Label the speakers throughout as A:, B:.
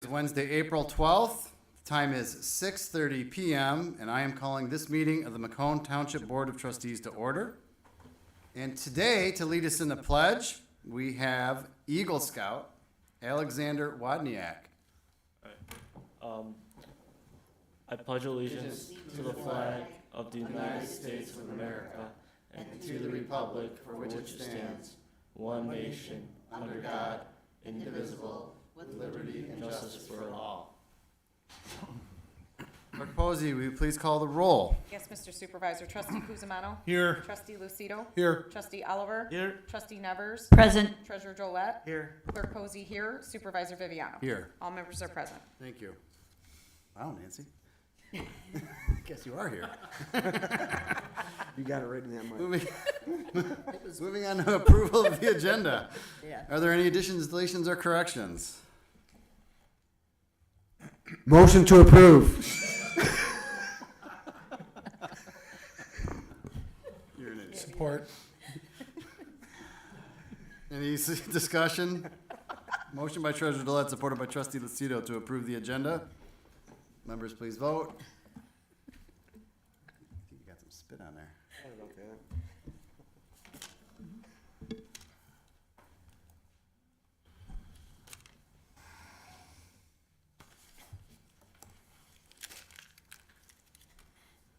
A: Wednesday, April 12th. The time is 6:30 p.m., and I am calling this meeting of the Macomb Township Board of Trustees to order. And today, to lead us in the pledge, we have Eagle Scout Alexander Wodniak.
B: I pledge allegiance to the flag of the United States of America and to the republic for which it stands, one nation, under God, indivisible, with liberty and justice for all.
A: Clerk Posey, will you please call the roll?
C: Yes, Mr. Supervisor. Trustee Cusimano?
D: Here.
C: Trustee Lucido?
D: Here.
C: Trustee Oliver?
D: Here.
C: Trustee Nevers?
E: Present.
C: Treasurer Drollet?
D: Here.
C: Clerk Posey here. Supervisor Viviano?
A: Here.
C: All members are present.
A: Thank you. Wow, Nancy. Guess you are here.
D: You got it right in that mic.
A: Moving on to approval of the agenda.
E: Yeah.
A: Are there any additions, deletions, or corrections?
D: Motion to approve.
A: You're an idiot.
D: Support.
A: Any discussion? Motion by Treasurer Drollet, supported by Trustee Lucido to approve the agenda. Members, please vote. I think you got some spit on there.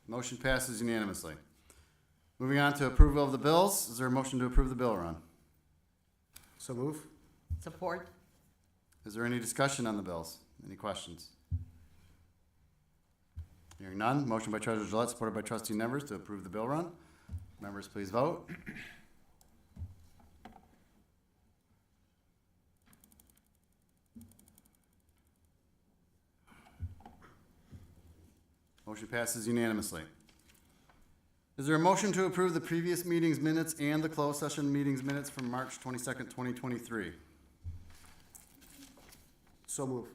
A: Motion passes unanimously. Moving on to approval of the bills. Is there a motion to approve the bill run?
D: So move.
E: Support.
A: Is there any discussion on the bills? Any questions? Hearing none. Motion by Treasurer Gillette, supported by Trustee Nevers to approve the bill run. Members, please vote. Motion passes unanimously. Is there a motion to approve the previous meeting's minutes and the closed session meeting's minutes from March 22nd, 2023?
D: So move.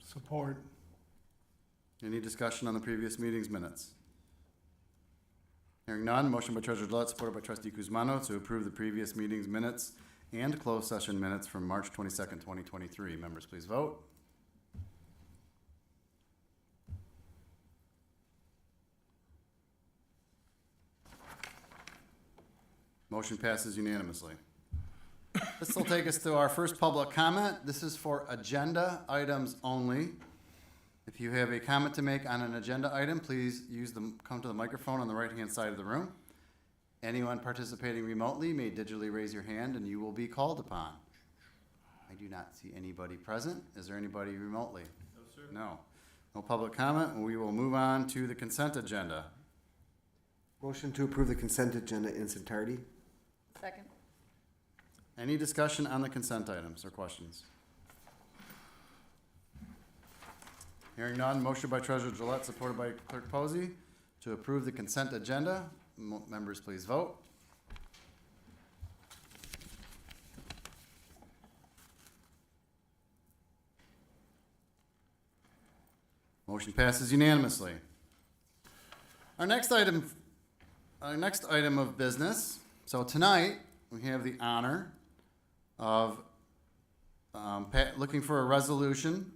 D: Support.
A: Any discussion on the previous meeting's minutes? Hearing none, motion by Treasurer Gillette, supported by Trustee Cusimano to approve the previous meeting's minutes and closed session minutes from March 22nd, 2023. Members, please vote. Motion passes unanimously. This will take us to our first public comment. This is for agenda items only. If you have a comment to make on an agenda item, please come to the microphone on the right-hand side of the room. Anyone participating remotely may digitally raise your hand and you will be called upon. I do not see anybody present. Is there anybody remotely? No, sir. No. No public comment. We will move on to the consent agenda.
D: Motion to approve the consent agenda in its entirety.
C: Second.
A: Any discussion on the consent items or questions? Hearing none, motion by Treasurer Gillette, supported by Clerk Posey, to approve the consent agenda. Members, please vote. Motion passes unanimously. Our next item of business. So tonight we have the honor of looking for a resolution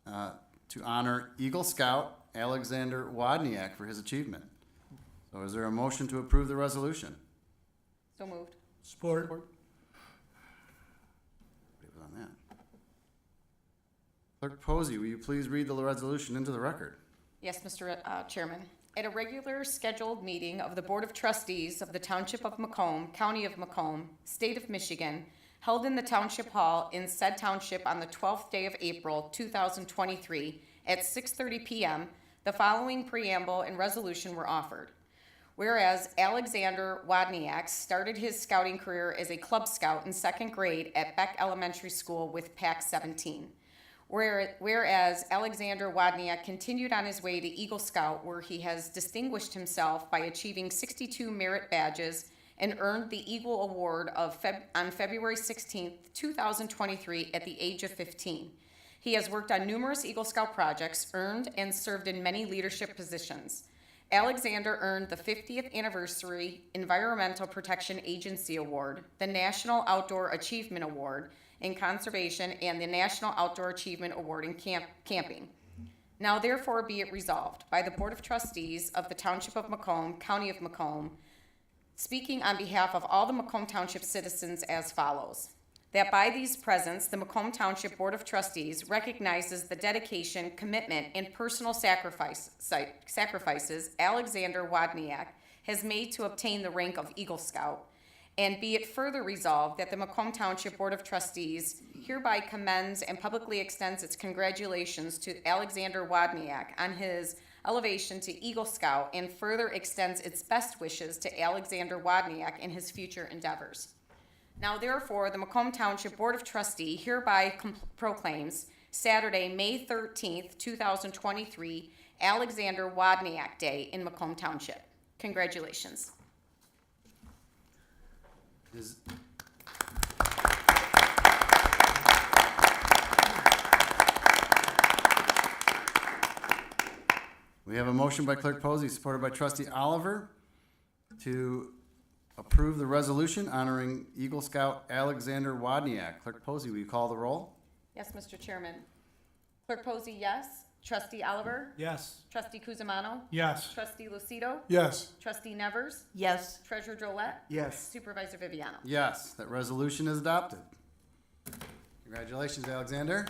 A: to honor Eagle Scout Alexander Wodniak for his achievement. So is there a motion to approve the resolution?
C: So moved.
D: Support.
A: On that. Clerk Posey, will you please read the resolution into the record?
C: Yes, Mr. Chairman. At a regular scheduled meeting of the Board of Trustees of the Township of Macomb, County of Macomb, State of Michigan, held in the Township Hall in said township on the 12th day of April, 2023, at 6:30 p.m., the following preamble and resolution were offered. Whereas Alexander Wodniak started his scouting career as a Club Scout in second grade at Beck Elementary School with Pack 17. Whereas Alexander Wodniak continued on his way to Eagle Scout, where he has distinguished himself by achieving 62 merit badges and earned the Eagle Award on February 16, 2023 at the age of 15. He has worked on numerous Eagle Scout projects, earned and served in many leadership positions. Alexander earned the 50th Anniversary Environmental Protection Agency Award, the National Outdoor Achievement Award, in conservation and the National Outdoor Achievement Award in camping. Now therefore be it resolved by the Board of Trustees of the Township of Macomb, County of Macomb, speaking on behalf of all the Macomb Township citizens as follows. That by these presents, the Macomb Township Board of Trustees recognizes the dedication, commitment, and personal sacrifices Alexander Wodniak has made to obtain the rank of Eagle Scout. And be it further resolved that the Macomb Township Board of Trustees hereby commends and publicly extends its congratulations to Alexander Wodniak on his elevation to Eagle Scout and further extends its best wishes to Alexander Wodniak in his future endeavors. Now therefore, the Macomb Township Board of Trustees hereby proclaims Saturday, May 13th, 2023, Alexander Wodniak Day in Macomb Township. Congratulations.
A: We have a motion by Clerk Posey, supported by Trustee Oliver, to approve the resolution honoring Eagle Scout Alexander Wodniak. Clerk Posey, will you call the roll?
C: Yes, Mr. Chairman. Clerk Posey, yes. Trustee Oliver?
E: Yes.
C: Trustee Kuzimano?
E: Yes.
C: Trustee Lucido?
E: Yes.
C: Trustee Nevers?
F: yes,
C: Treasurer Drollet?
D: Yes.
C: Supervisor Viviano?
A: Yes, that resolution is adopted. Congratulations, Alexander.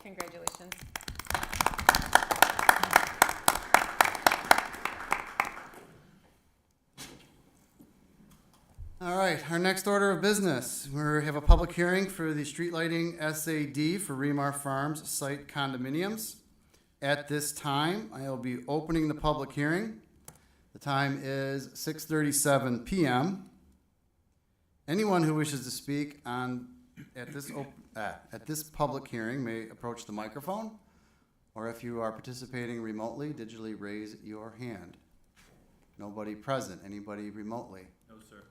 C: Congratulations.
A: All right, our next order of business, we have a public hearing for the street lighting SAD for Remar Farms site condominiums. At this time, I will be opening the public hearing. The time is 6:37 PM. Anyone who wishes to speak at this public hearing may approach the microphone, or if you are participating remotely, digitally raise your hand. Nobody present, anybody remotely?
E: No, sir.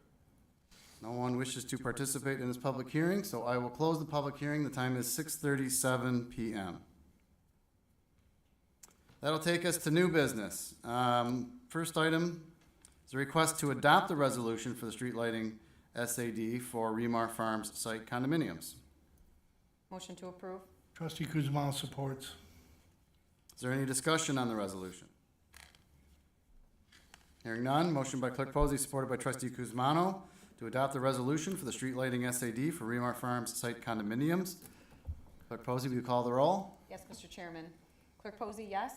A: No one wishes to participate in this public hearing, so I will close the public hearing. The time is 6:37 PM. That'll take us to new business. First item is a request to adopt the resolution for the street lighting SAD for Remar Farms site condominiums.
C: Motion to approve?
E: Trustee Kuzma supports.
A: Is there any discussion on the resolution? Hearing none, motion by Clerk Posey, supported by Trustee Kuzmano, to adopt the resolution for the street lighting SAD for Remar Farms site condominiums. Clerk Posey, will you call the roll?
C: Yes, Mr. Chairman. Clerk Posey, yes.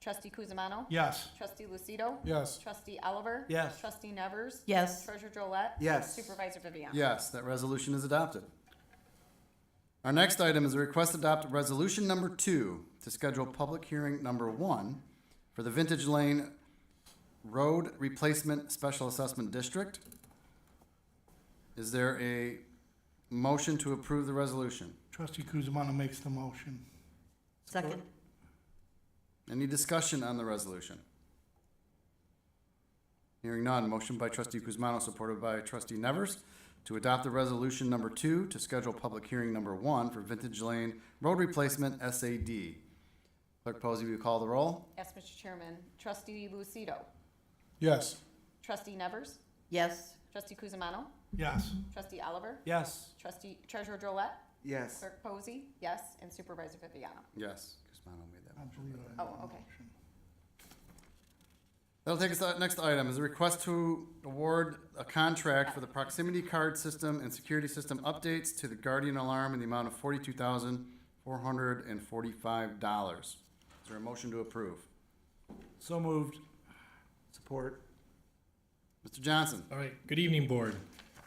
C: Trustee Kuzimano?
E: Yes.
C: Trustee Lucido?
E: Yes.
C: Trustee Oliver?
E: Yes.
C: Trustee Nevers?
F: yes,
C: Treasurer Drollet?
D: Yes.
C: Supervisor Viviano?
A: Yes, that resolution is adopted. Our next item is a request to adopt resolution number 2 to schedule public hearing number 1 for the Vintage Lane Road Replacement Special Assessment District. Is there a motion to approve the resolution?
E: Trustee Kuzma makes the motion.
F: second,
A: Any discussion on the resolution? Hearing none, motion by Trustee Kuzmano, supported by Trustee Nevers, to adopt the resolution number 2 to schedule public hearing number 1 for Vintage Lane Road Replacement SAD. Clerk Posey, will you call the roll?
C: Yes, Mr. Chairman. Trustee Lucido?
E: Yes.
C: Trustee Nevers?
F: yes,
C: Trustee Kuzimano?
E: Yes.
C: Trustee Oliver?
E: Yes.
C: Treasurer Drollet?
D: Yes.
C: Clerk Posey? Yes. And Supervisor Viviano?
A: Yes, Kuzmano made that.
E: I believe I
C: Oh,
E: have a
C: okay.
E: motion.
A: That'll take us to the next item, is a request to award a contract for the proximity card system and security system updates to the Guardian Alarm in the amount of $42,445. Is there a motion to approve?
E: So moved. Support.
A: Mr. Johnson?
G: All right, good evening, Board.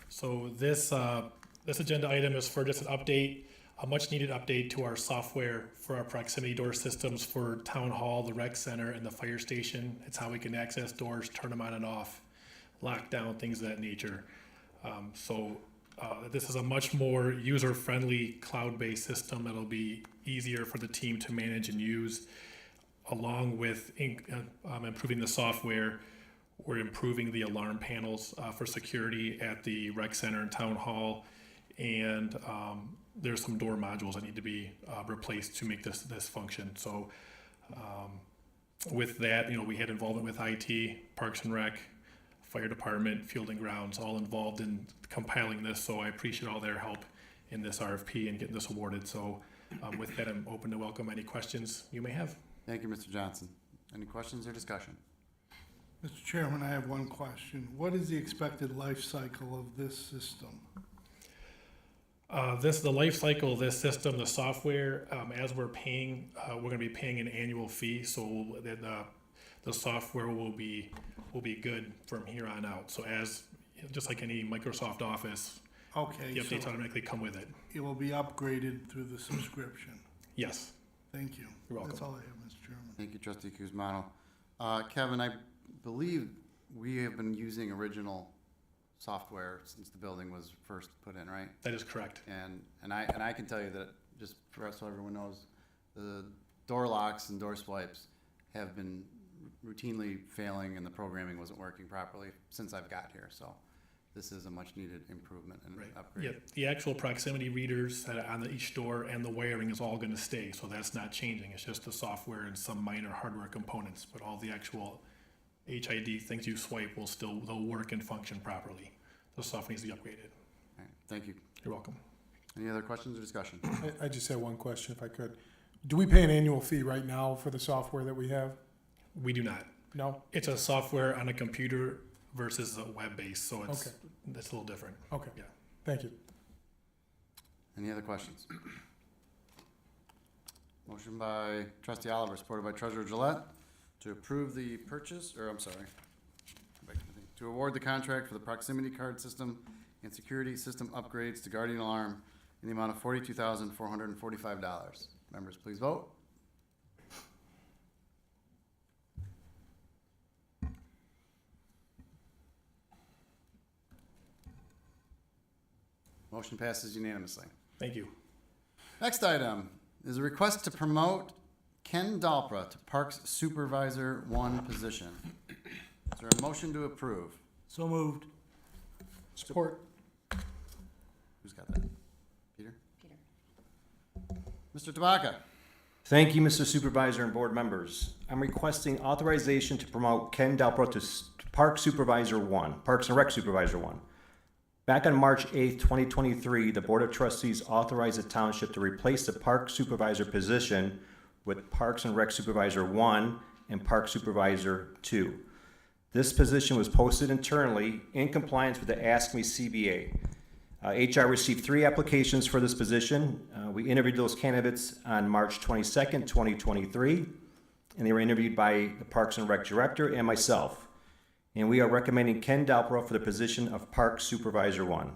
G: So this agenda item is for just an update, a much-needed update to our software for our proximity door systems for Town Hall, the Rec Center, and the fire station. It's how we can access doors, turn them on and off, lock down, things of that nature. This is a much more user-friendly, cloud-based system that'll be easier for the team to manage and use. Along with improving the software, we're improving the alarm panels for security at the rec center and town hall. And there's some door modules that need to be replaced to make this function. So with that, we had involvement with IT, Parks and Rec, Fire Department, Field and Grounds, all involved in compiling this. So I appreciate all their help in this RFP and getting this awarded. So with that, I'm open to welcome any questions you may have.
A: Thank you, Mr. Johnson. Any questions or discussion?
E: Mr. Chairman, I have one question. What is the expected life cycle of this system?
G: The life cycle of this system, the software, as we're paying, we're going to be paying an annual fee, so that the software will be good from here on out. So just like any Microsoft Office,
E: Okay,
G: the updates
E: so
G: automatically come with it.
E: it will be upgraded through the subscription.
G: Yes,
E: Thank you.
G: you're welcome.
E: That's all I have, Mr. Chairman.
A: Thank you, Trustee Kuzmano. Kevin, I believe we have been using original software since the building was first put in, right?
G: That is correct.
A: And I can tell you that, just so everyone knows, the door locks and door swipes have been routinely failing and the programming wasn't working properly since I've got here. So this is a much needed improvement and
G: Right.
A: upgrade.
G: Yeah, the actual proximity readers that are on each door and the wiring is all going to stay, so that's not changing. It's just the software and some minor hardware components, but all the actual HID things you swipe they'll work and function properly. The software needs to be upgraded.
A: All right, thank you.
G: You're welcome.
A: Any other questions or discussion?
H: I just have one question if I could. Do we pay an annual fee right now for the software that we have?
G: We do not.
H: No?
G: It's a software on a computer versus a web-based, so it's
H: Okay.
G: a little different.
H: Okay.
G: Yeah.
H: Thank you.
A: Any other questions? Motion by Trustee Oliver, supported by Treasurer Gillette, to approve the purchase, or I'm sorry, to award the contract for the proximity card system and security system upgrades to Guardian Alarm in the amount of $42,445. Members, please vote. Motion passes unanimously.
G: Thank you.
A: Next item is a request to promote Ken Dalpra to Parks Supervisor 1 position. Is there a motion to approve?
E: So moved.
H: Support.
A: Who's got that? Peter?
C: Peter.
A: Mr. Tabaka?
I: Thank you, Mr. Supervisor and board members. I'm requesting authorization to promote Ken Delpro to Park Supervisor 1, Parks and Rec Supervisor 1. Back on March 8th, 2023, the Board of Trustees authorized the township to replace the Park Supervisor position with Parks and Rec Supervisor 1 and Park Supervisor 2. This position was posted internally in compliance with the Ask Me CBA. HR received 3 applications for this position. We interviewed those candidates on March 22nd, 2023, and they were interviewed by the Parks and Rec Director and myself. And we are recommending Ken Dalpro for the position of Park Supervisor 1.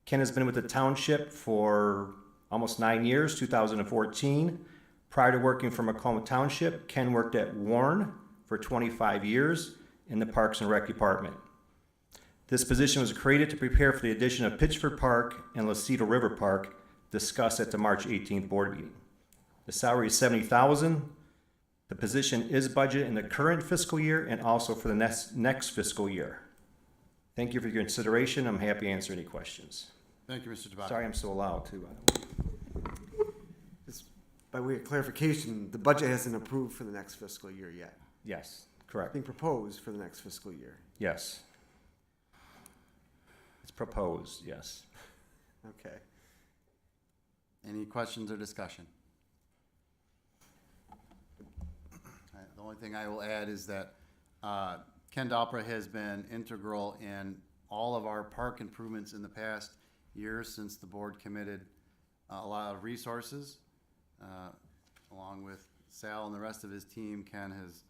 I: Ken has been with the township for almost 9 years, 2014. Prior to working for Macomb Township, Ken worked at Warren for 25 years in the Parks and Rec Department. This position was created to prepare for the addition of Pitchford Park and Lacido River Park, discussed at the March 18th board meeting. The salary is $70,000. The position is budgeted in the current fiscal year and also for the next fiscal year. Thank you for your consideration. I'm happy to answer any questions.
A: Thank you, Mr. Tabaka.
I: Sorry I'm so loud too.
D: Just by way of clarification, the budget hasn't approved for the next fiscal year yet.
I: Yes, correct.
D: Being proposed for the next fiscal year.
I: Yes. It's proposed, yes.
D: Okay.
A: Any questions or discussion? All right, the only thing I will add is that Ken Dalpra has been integral in all of our park improvements in the past years since the board committed a lot of resources. Along with Sal and the rest of his team, Ken has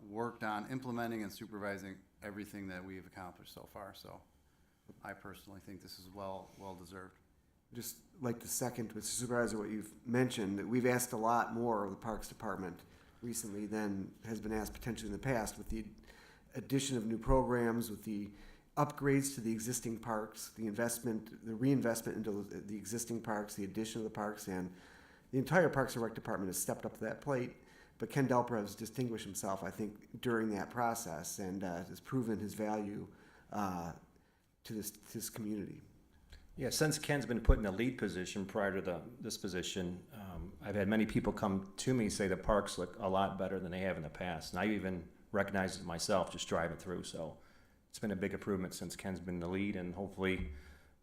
A: worked on implementing and supervising everything that we've accomplished so far. So I personally think this is well deserved.
D: Just like to second, Mr. Supervisor, what you've mentioned, that we've asked a lot more of the Parks Department recently than has been asked potentially in the past, with the addition of new programs, with the upgrades to the existing parks, the reinvestment into the existing parks, the addition of the parks, and the entire Parks and Rec Department has stepped up to that plate, but Ken Delper has distinguished himself, I think, during that process and has proven his value to this community.
I: Yeah, since Ken's been put in a lead position prior to this position, I've had many people come to me say the parks look a lot better than they have in the past. And I even recognize it myself just driving through. So it's been a big improvement since Ken's been the lead and hopefully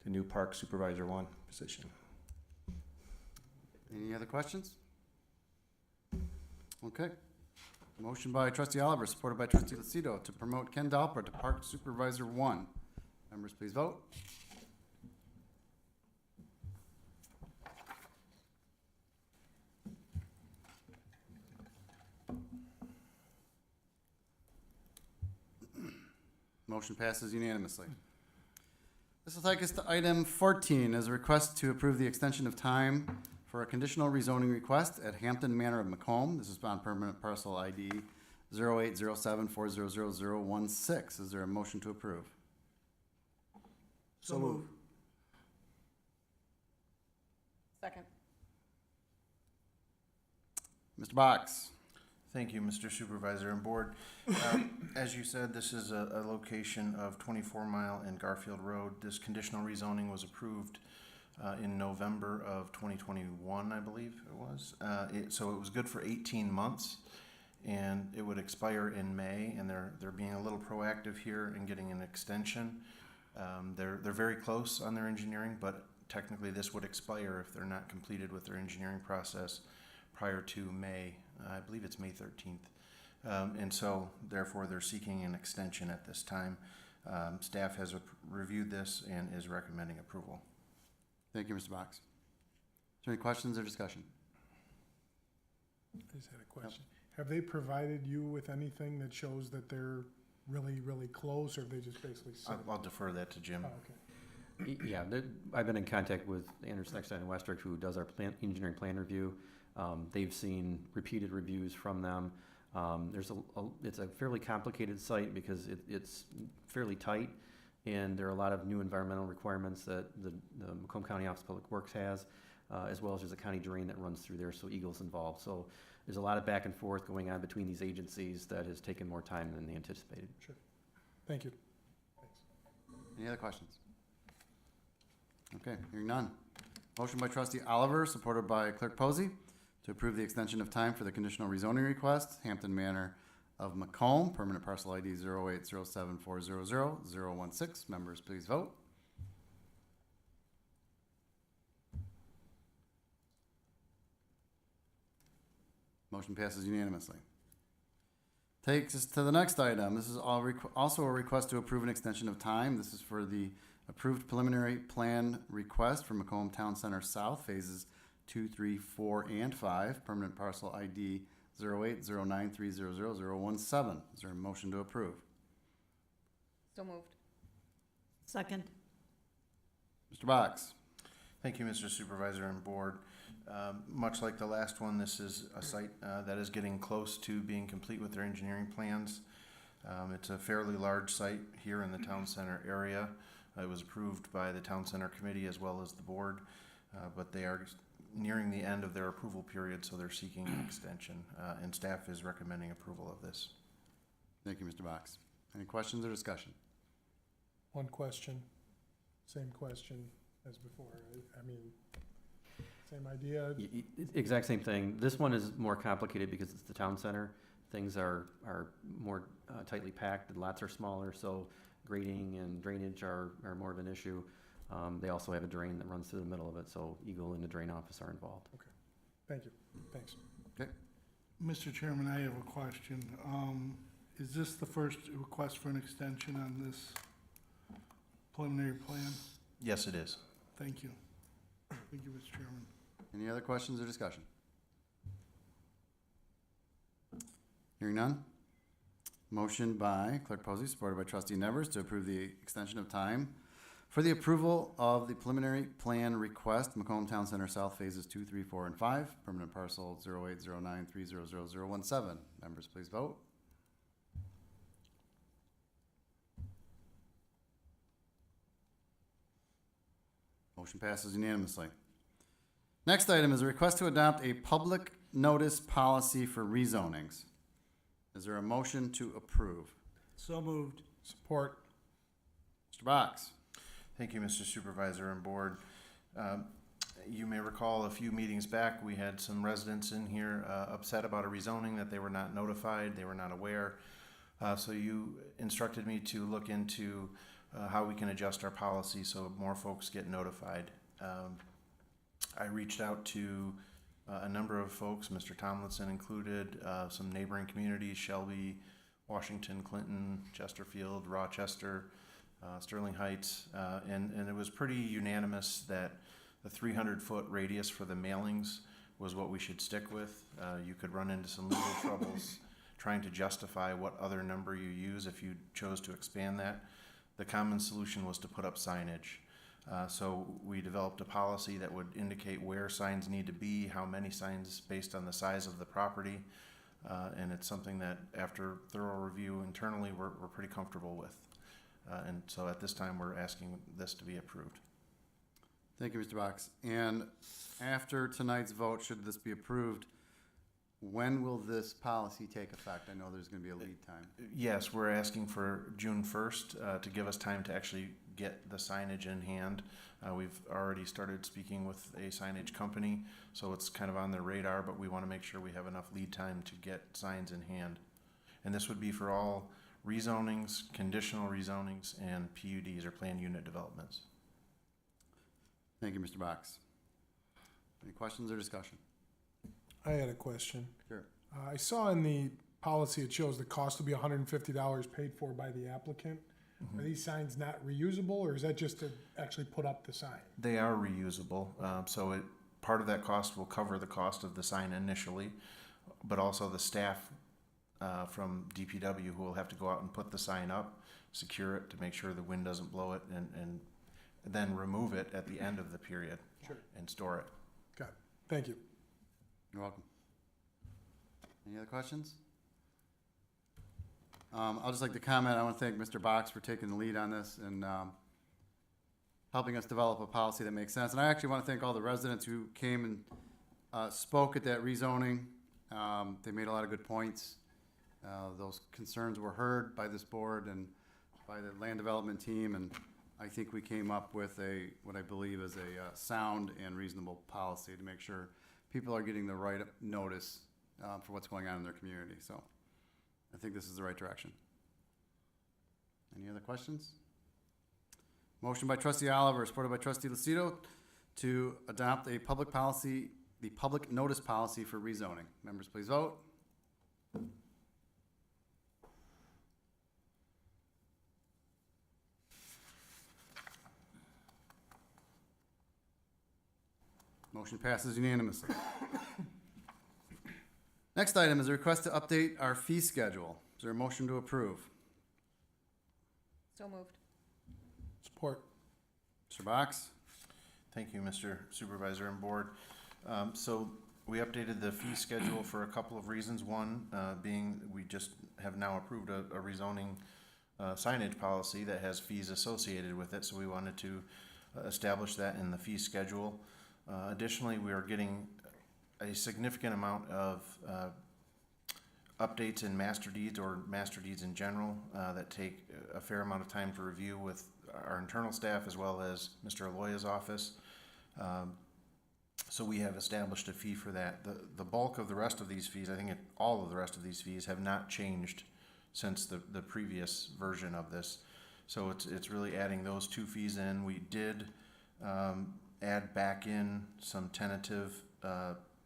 I: the new Park Supervisor 1 position.
A: Any other questions? Okay. Motion by trustee Oliver, supported by trustee Lucido, to promote Ken Dalper to Park Supervisor 1. Members, please vote. Motion passes unanimously. This will take us to item 14, as a request to approve the extension of time for a conditional rezoning request at Hampton Manor of Macomb. This is on permanent parcel ID 0807400016. Is there a motion to approve?
D: So moved.
C: Second.
A: Mr. Box?
J: Thank you, Mr. Supervisor and Board. As you said, this is a location of 24 Mile and Garfield Road. This conditional rezoning was approved in November of 2021, I believe it was. So it was good for 18 months, and it would expire in May, and they're being a little proactive here in getting an extension. They're very close on their engineering, but technically this would expire if they're not completed with their engineering process prior to May. I believe it's May 13th. And so therefore they're seeking an extension at this time. Staff has reviewed this and is recommending approval.
A: Thank you, Mr. Box. Is there any questions or discussion?
H: I just had a question. Have they provided you with anything that shows that they're really, really close, or have they just basically said?
J: I'll defer that to Jim.
H: Oh, okay.
K: Yeah, I've been in contact with Anderson Eckstein and Westrick, who does our engineering plan review. They've seen repeated reviews from them. It's a fairly complicated site because it's fairly tight, and there are a lot of new environmental requirements that the Macomb County Office of Public Works has, as well as there's a county drain that runs through there, so Eagle's involved. So there's a lot of back and forth going on between these agencies that has taken more time than they anticipated.
H: Sure. Thank you. Thanks.
A: Any other questions? Okay, hearing none. Motion by trustee Oliver, supported by clerk Posey, to approve the extension of time for the conditional rezoning request, Hampton Manor of Macomb, permanent parcel ID 0807400016. Members, please vote. Motion passes unanimously. Takes us to the next item. This is also a request to approve an extension of time. This is for the approved preliminary plan request for Macomb Town Center South, phases 2, 3, 4, and 5, permanent parcel ID 0809300017. Is there a motion to approve?
C: So moved.
F: Second.
A: Mr. Box?
J: Thank you, Mr. Supervisor and Board. Much like the last one, this is a site that is getting close to being complete with their engineering plans. It's a fairly large site here in the town center area. It was approved by the town center committee as well as the board, but they are nearing the end of their approval period, so they're seeking an extension, and staff is recommending approval of this.
A: Thank you, Mr. Box. Any questions or discussion?
H: One question, same question as before. I mean, same idea.
K: Exact same thing. This one is more complicated because it's the town center. Things are more tightly packed, the lots are smaller, so grading and drainage are more of an issue. They also have a drain that runs through the middle of it, so Eagle and the drain office are involved.
H: Okay, thank you, thanks.
A: Okay.
E: Mr. Chairman, I have a question. Is this the first request for an extension on this preliminary plan?
J: Yes, it is.
E: Thank you. Thank you, Mr. Chairman.
A: Any other questions or discussion? Hearing none. Motion by clerk Posey, supported by trustee Nevers, to approve the extension of time for the approval of the preliminary plan request, Macomb Town Center South phases 2, 3, 4, and 5, permanent parcel 0809300017. Members, please vote. Motion passes unanimously. Next item is a request to adopt a public notice policy for rezonings. Is there a motion to approve?
F: So moved.
H: Support.
A: Mr. Box?
J: Thank you, Mr. Supervisor and Board. You may recall a few meetings back, we had some residents in here upset about a rezoning that they were not notified, they were not aware. So you instructed me to look into how we can adjust our policy so more folks get notified. I reached out to a number of folks, Mr. Tomlinson included, some neighboring communities, Shelby, Washington, Clinton, Chesterfield, Rochester, Sterling Heights, and it was pretty unanimous that the 300-foot radius for the mailings was what we should stick with. You could run into some legal troubles trying to justify what other number you use if you chose to expand that. The common solution was to put up signage. So we developed a policy that would indicate where signs need to be, how many signs based on the size of the property, and it's something that after thorough review internally we're pretty comfortable with. And so at this time we're asking this to be approved.
A: Thank you, Mr. Box. And after tonight's vote, should this be approved, when will this policy take effect? I know there's going to be a lead time.
J: Yes, we're asking for June 1st to give us time to actually get the signage in hand. We've already started speaking with a signage company, so it's kind of on their radar, but we want to make sure we have enough lead time to get signs in hand. And this would be for all rezonings, conditional rezonings, and PUDs or planned unit developments.
A: Thank you, Mr. Box. Any questions or discussion?
H: I had a question.
A: Sure.
H: I saw in the policy it shows the cost will be $150 paid for by the applicant. Are these signs not reusable, or is that just to actually put up the sign?
J: They are reusable, so part of that cost will cover the cost of the sign initially, but also the staff from DPW who will have to go out and put the sign up, secure it to make sure the wind doesn't blow it, and then remove it at the end of the period.
H: Sure.
J: And store it.
H: Got it. Thank you.
A: You're welcome. Any other questions? I'll just like to comment, I want to thank Mr. Box for taking the lead on this and helping us develop a policy that makes sense. And I actually want to thank all the residents who came and spoke at that rezoning. They made a lot of good points. Those concerns were heard by this board and by the land development team, and I think we came up with what I believe is a sound and reasonable policy to make sure people are getting the right notice for what's going on in their community. So I think this is the right direction. Any other questions? Motion by trustee Oliver, supported by trustee Lucido, to adopt a public policy, the public notice policy for rezoning. Members, please vote. Motion passes unanimously. Next item is a request to update our fee schedule. Is there a motion to approve?
C: So moved.
H: Support.
A: Mr. Box?
J: Thank you, Mr. Supervisor and Board. So we updated the fee schedule for a couple of reasons. One being we just have now approved a rezoning signage policy that has fees associated with it, so we wanted to establish that in the fee schedule. Additionally, we are getting a significant amount of updates in master deeds or master deeds in general that take a fair amount of time to review with our internal staff as well as Mr. Aloya's office. So we have established a fee for that. The bulk of the rest of these fees, I think all of the rest of these fees have not changed since the previous version of this. So it's really adding those two fees in. We did add back in some tentative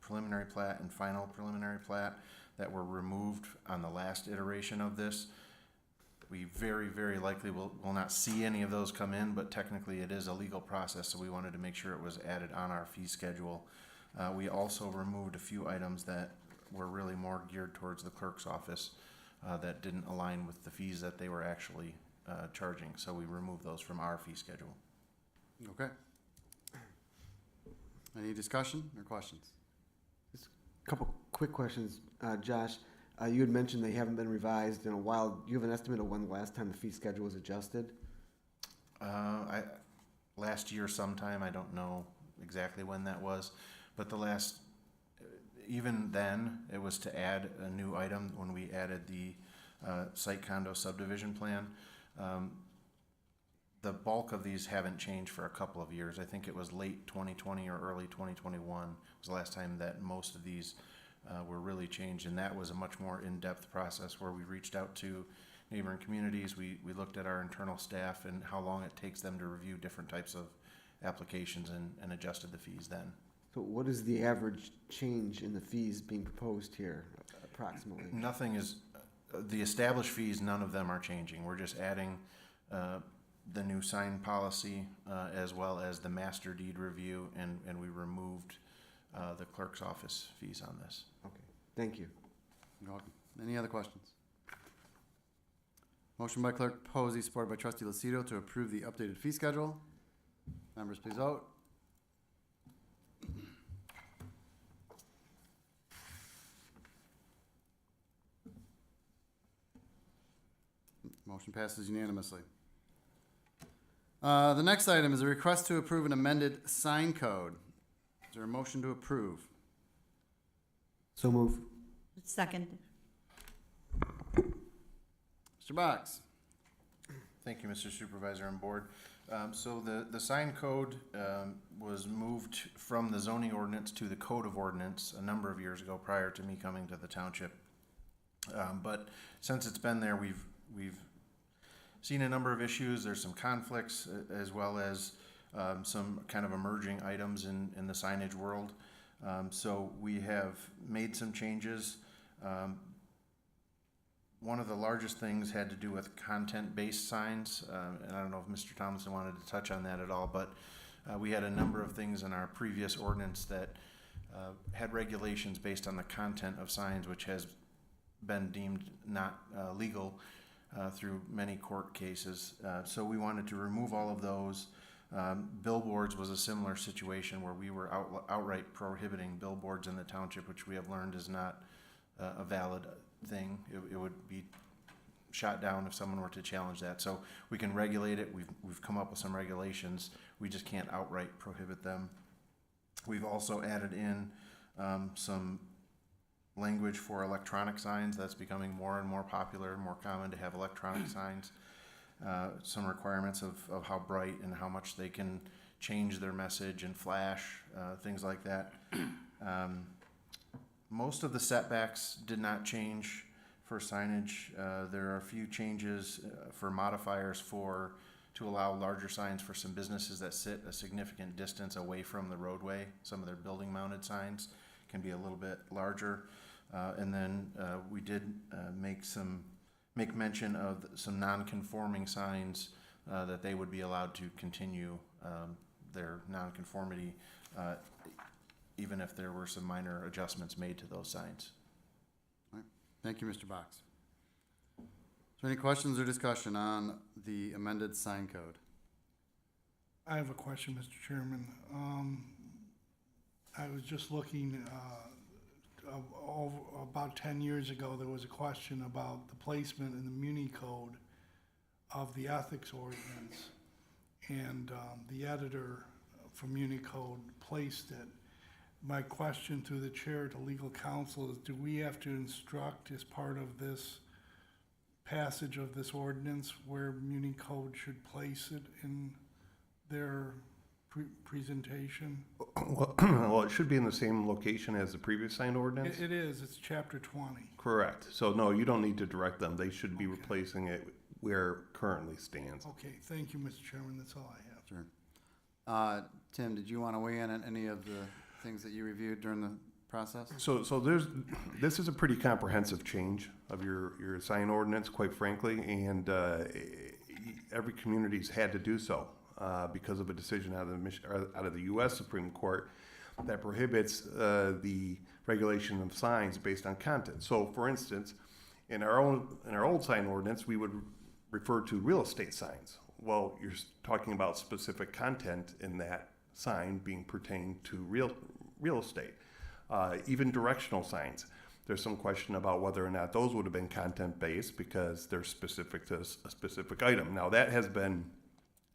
J: preliminary plat and final preliminary plat that were removed on the last iteration of this. We very, very likely will not see any of those come in, but technically it is a legal process, so we wanted to make sure it was added on our fee schedule. We also removed a few items that were really more geared towards the clerk's office that didn't align with the fees that they were actually charging, so we removed those from our fee schedule.
A: Okay. Any discussion or questions?
D: Couple quick questions, Josh. You had mentioned they haven't been revised in a while. Do you have an estimate of when the last time the fee schedule was adjusted?
J: Last year sometime, I don't know exactly when that was, But even then, it was to add a new item when we added the site condo subdivision plan. The bulk of these haven't changed for a couple of years. I think it was late 2020 or early 2021 was the last time that most of these were really changed, and that was a much more in-depth process where we reached out to neighboring communities. We looked at our internal staff and how long it takes them to review different types of applications and adjusted the fees then.
D: So what is the average change in the fees being proposed here, approximately?
J: Nothing is, the established fees, none of them are changing. We're just adding the new sign policy as well as the master deed review, and we removed the clerk's office fees on this.
D: Okay, thank you.
A: You're welcome. Any other questions? Motion by Clerk Posey, supported by Trustee Lucido, to approve the updated fee schedule. Members, please vote. Motion passes unanimously. The next item is a request to approve an amended sign code. Is there a motion to approve?
D: So move.
F: Second.
A: Mr. Box?
J: Thank you, Mr. Supervisor and Board. So the sign code was moved from the zoning ordinance to the code of ordinance a number of years ago prior to me coming to the township. But since it's been there, we've seen a number of issues. There's some conflicts as well as some kind of emerging items in the signage world. So we have made some changes. One of the largest things had to do with content-based signs, and I don't know if Mr. Thompson wanted to touch on that at all, but we had a number of things in our previous ordinance that had regulations based on the content of signs, which has been deemed not legal through many court cases. So we wanted to remove all of those. Billboards was a similar situation where we were outright prohibiting billboards in the township, which we have learned is not a valid thing. It would be shot down if someone were to challenge that. So we can regulate it. We've come up with some regulations. We just can't outright prohibit them. We've also added in some language for electronic signs. That's becoming more and more popular, more common to have electronic signs. Some requirements of how bright and how much they can change their message and flash, things like that. Most of the setbacks did not change for signage. There are a few changes for modifiers to allow larger signs for some businesses that sit a significant distance away from the roadway. Some of their building mounted signs can be a little bit larger. And then we did make mention of some non-conforming signs that they would be allowed to continue their non-conformity even if there were some minor adjustments made to those signs.
A: All right. Thank you, Mr. Box. Is there any questions or discussion on the amended sign code?
E: I have a question, Mr. Chairman. I was just looking, about 10 years ago, there was a question about the placement in the Muni Code of the ethics ordinance. And the editor from Muni Code placed it. My question through the chair to legal counsel is, do we have to instruct as part of this passage of this ordinance where Muni Code should place it in their presentation?
L: Well, it should be in the same location as the previous signed ordinance?
E: It is, it's chapter 20.
L: Correct. So no, you don't need to direct them. They should be
E: Okay.
L: replacing it where it currently stands.
E: Okay, thank you, Mr. Chairman, that's all I have.
A: Sure. Tim, did you want to weigh in on any of the things that you reviewed during the process?
L: So this is a pretty comprehensive change of your sign ordinance, quite frankly, and every community's had to do so because of a decision out of the U.S. Supreme Court that prohibits the regulation of signs based on content. So, for instance, in our old sign ordinance, we would refer to real estate signs. Well, you're talking about specific content in that sign being pertained to real estate. Even directional signs. There's some question about whether or not those would have been content-based because they're specific to a specific item. Now, that has been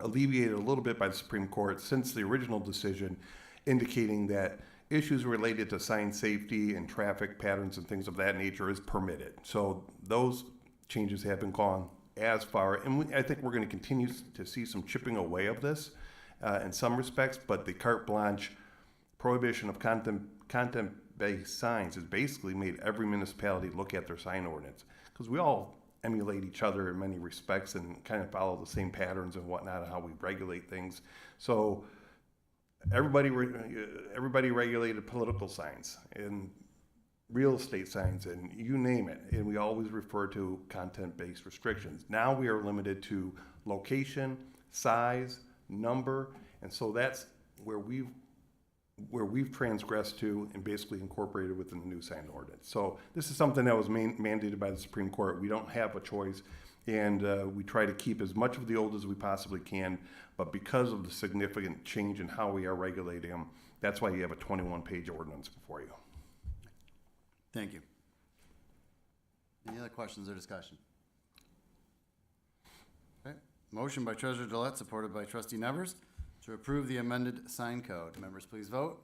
L: alleviated a little bit by the Supreme Court since the original decision, indicating that issues related to sign safety and traffic patterns and things of that nature is permitted. So those changes have been gone as far, and I think we're going to continue to see some chipping away of this in some respects, but the carte blanche prohibition of content-based signs has basically made every municipality look at their sign ordinance, because we all emulate each other in many respects and kind of follow the same patterns and whatnot, how we regulate things. So everybody regulated political signs and real estate signs and you name it, and we always refer to content-based restrictions. Now we are limited to location, size, number, and so that's where we've transgressed to and basically incorporated within the new sign ordinance. So this is something that was mandated by the Supreme Court. We don't have a choice, and we try to keep as much of the old as we possibly can, but because of the significant change in how we are regulating them, that's why you have a 21-page ordinance before you.
A: Thank you. Any other questions or discussion? Okay. Motion by Treasurer Gillette, supported by Trustee Nevers, to approve the amended sign code. Members, please vote.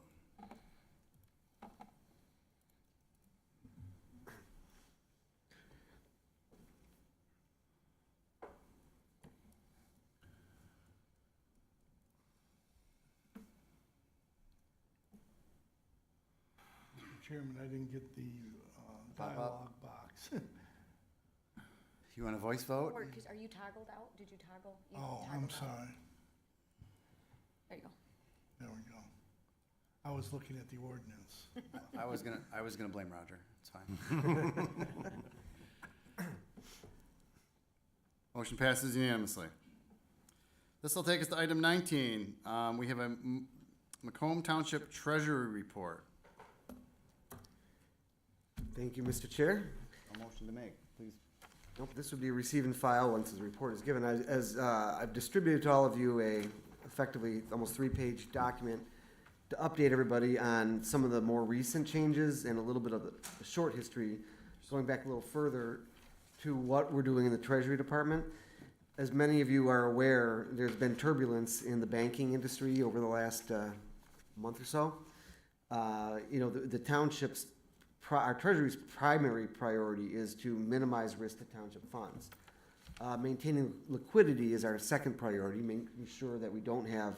E: Chairman, I didn't get the
A: Pop up.
E: dialogue box.
A: You want a voice vote?
C: Or, are you toggled out? Did you toggle? You
E: Oh,
C: toggled
E: I'm
C: out.
E: sorry.
C: There you go.
E: There we go. I was looking at the ordinance.
A: I was gonna blame Roger. It's fine. Motion passes unanimously. This will take us to item 19. We have a Macomb Township Treasury Report.
D: Thank you, Mr. Chair.
A: A motion to make, please.
D: Nope, this would be a receive and file once the report is given. As I've distributed to all of you effectively almost 3-page document to update everybody on some of the more recent changes and a little bit of the short history, going back a little further to what we're doing in the Treasury Department. As many of you are aware, there's been turbulence in the banking industry over the last month or so. The township's our Treasury's primary priority is to minimize risk to township funds. Maintaining liquidity is our second priority, making sure that we don't have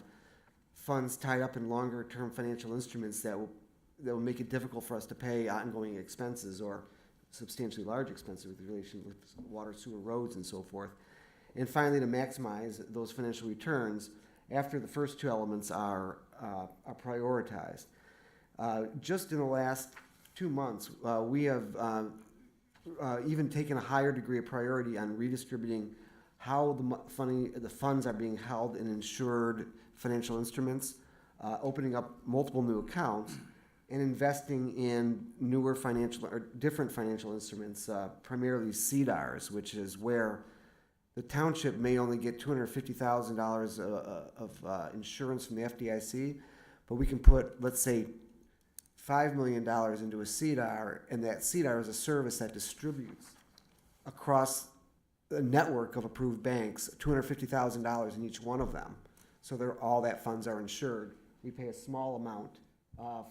D: funds tied up in longer-term financial instruments that will make it difficult for us to pay ongoing expenses or substantially large expenses with relation with water, sewer, roads, and so forth. And finally, to maximize those financial returns after the first two elements are prioritized. Just in the last 2 months, we have even taken a higher degree of priority on redistributing how the funds are being held in insured financial instruments, opening up multiple new accounts, and investing in newer financial or different financial instruments, primarily CDARs, which is where the township may only get $250,000 of insurance from the FDIC, but we can put, let's say, $5 million into a CDAR, and that CDAR is a service that distributes across a network of approved banks, $250,000 in each one of them. So all that funds are insured. We pay a small amount